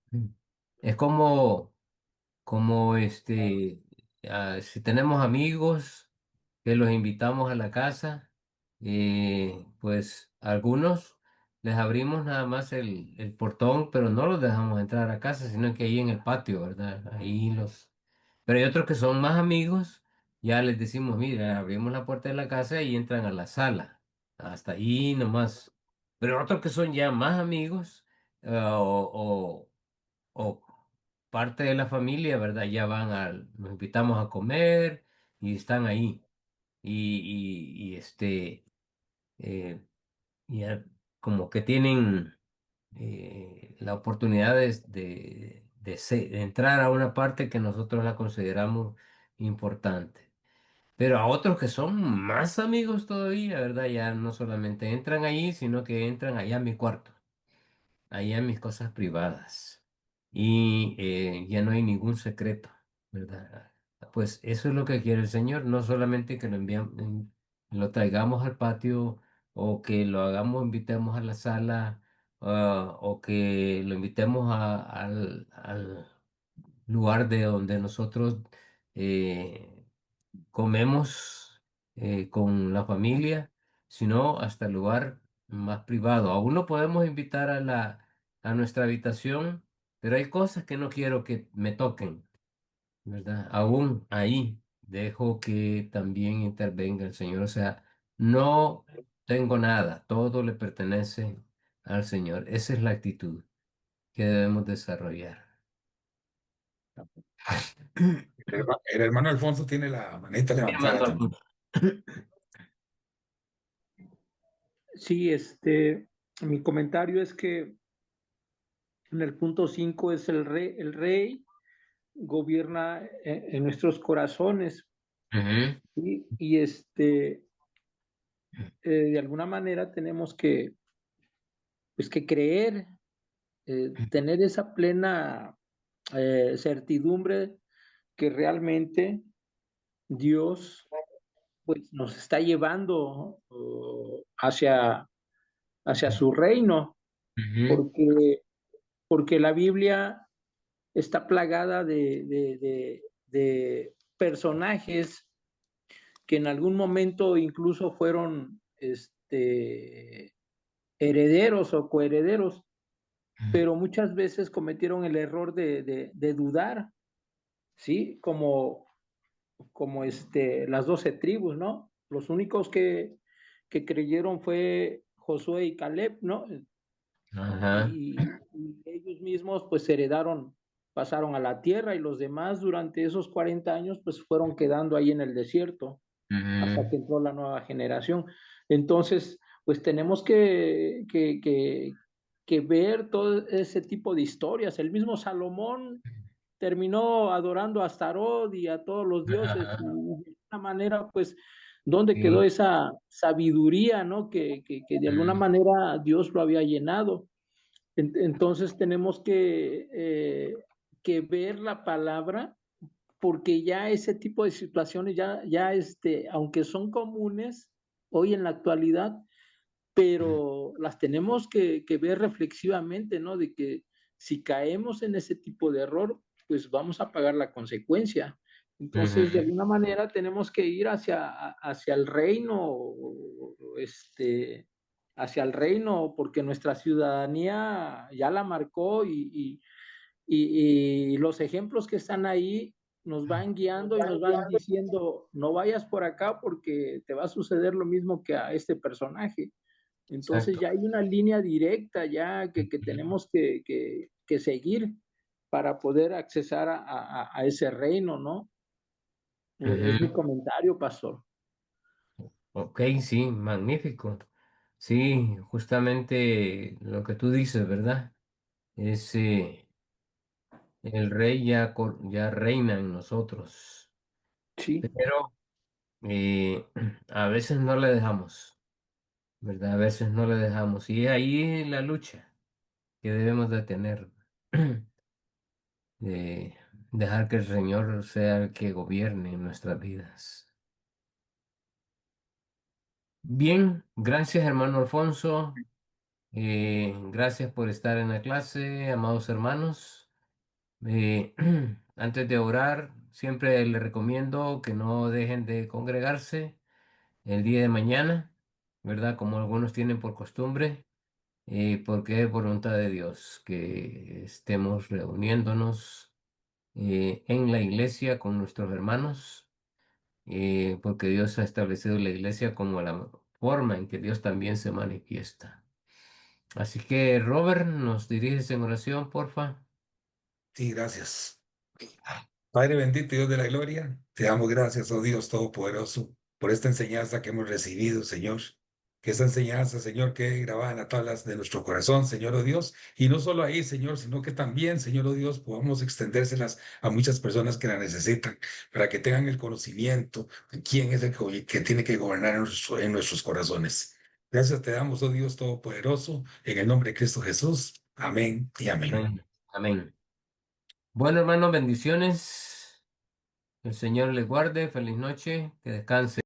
Es como si tenemos amigos que los invitamos a la casa, pues algunos les abrimos nada más el portón, pero no los dejamos entrar a casa, sino que ahí en el patio, ¿verdad? Pero hay otros que son más amigos, ya les decimos, mira, abrimos la puerta de la casa y entran a la sala, hasta ahí nomás. Pero otros que son ya más amigos, o parte de la familia, ¿verdad? Nos invitamos a comer y están ahí. Y eh, ya como que tienen la oportunidad de entrar a una parte que nosotros la consideramos importante. Pero a otros que son más amigos todavía, ¿verdad? Ya no solamente entran ahí, sino que entran allá a mi cuarto, allá en mis cosas privadas. Y ya no hay ningún secreto, ¿verdad? Pues eso es lo que quiere el Señor, no solamente que lo traigamos al patio o que lo hagamos, invitemos a la sala, o que lo invitemos al lugar de donde nosotros eh, comemos con la familia, sino hasta el lugar más privado. Aún lo podemos invitar a nuestra habitación, pero hay cosas que no quiero que me toquen, ¿verdad? Aún ahí dejo que también intervenga el Señor. O sea, no tengo nada, todo le pertenece al Señor. Esa es la actitud que debemos desarrollar. El hermano Alfonso tiene la manita levantada Hermano también. Alfonso. Sí, mi comentario es que en el punto 5 es el rey gobierna en nuestros corazones, Ujú, ¿sí? Y de alguna manera tenemos que, pues, que creer, tener esa plena certidumbre que realmente Dios, pues, nos está llevando hacia su reino, ujú, porque, porque la Biblia está plagada de personajes que en algún momento incluso fueron herederos o coherederos, pero muchas veces cometieron el error de dudar, ¿sí? Como las 12 tribus, ¿no? Los únicos que creyeron fue Josué y Caleb, ¿no? Ajá. Y ellos mismos pues heredaron, pasaron a la tierra, y los demás durante esos 40 años pues fueron quedando ahí en el desierto hasta Ujú. que entró la nueva generación. Entonces, pues tenemos que ver todo ese tipo de historias. El mismo Salomón terminó adorando a Astarot y a todos los dioses, y Ajá. de alguna manera, pues, ¿dónde quedó Sí. esa sabiduría, no? Que de alguna Ujú. manera Dios lo había llenado. Entonces tenemos que ver la palabra, porque ya ese tipo de situaciones, aunque son comunes hoy en la actualidad, pero las tenemos que ver reflexivamente, ¿no? De que si caemos en ese tipo de error, pues vamos a pagar la consecuencia. Entonces, de Ujú. alguna manera tenemos que ir hacia el reino, hacia el reino, porque nuestra ciudadanía ya la marcó, y los ejemplos que están ahí nos van guiando y nos van diciendo, no vayas por acá porque te va a suceder lo mismo que a este personaje. Entonces Exacto. ya hay una línea directa ya que Ujú. tenemos que seguir para poder accesar a ese reino, ¿no? Es mi Ujú. comentario, pastor. Ok, sí, magnífico. Sí, justamente lo que tú dices, ¿verdad? Es el rey ya reina en nosotros, Sí, pero a veces no le dejamos, ¿verdad? A veces no le dejamos. Y ahí la lucha que debemos de tener, de dejar que el Señor sea el que gobierne nuestras vidas. Bien, gracias hermano Alfonso. Gracias por estar en la clase, amados hermanos. Eh, Antes de orar, siempre les recomiendo que no dejen de congregarse el día de mañana, ¿verdad? Como algunos tienen por costumbre, porque es voluntad de Dios que estemos reuniéndonos en la iglesia con nuestros hermanos, porque Dios ha establecido la iglesia como la forma en que Dios también se manifiesta. Así que, Robert, nos diriges en oración, porfa. Sí, gracias. Padre bendito y Dios de la gloria, te damos gracias, oh Dios Todopoderoso, por esta enseñanza que hemos recibido, Señor. Que esta enseñanza, Señor, quede grabada en las tablas de nuestro corazón, Señor, oh Dios. Y no solo ahí, Señor, sino que también, Señor, oh Dios, podamos extendérselas a muchas personas que la necesitan, para que tengan el conocimiento de quién es el que tiene que gobernar en nuestros corazones. Gracias te damos, oh Dios Todopoderoso, en el nombre de Cristo Jesús. Amén y amén. Amén. Amén. Bueno, hermano, bendiciones. El Señor les guarde. Feliz noche. Que descanse.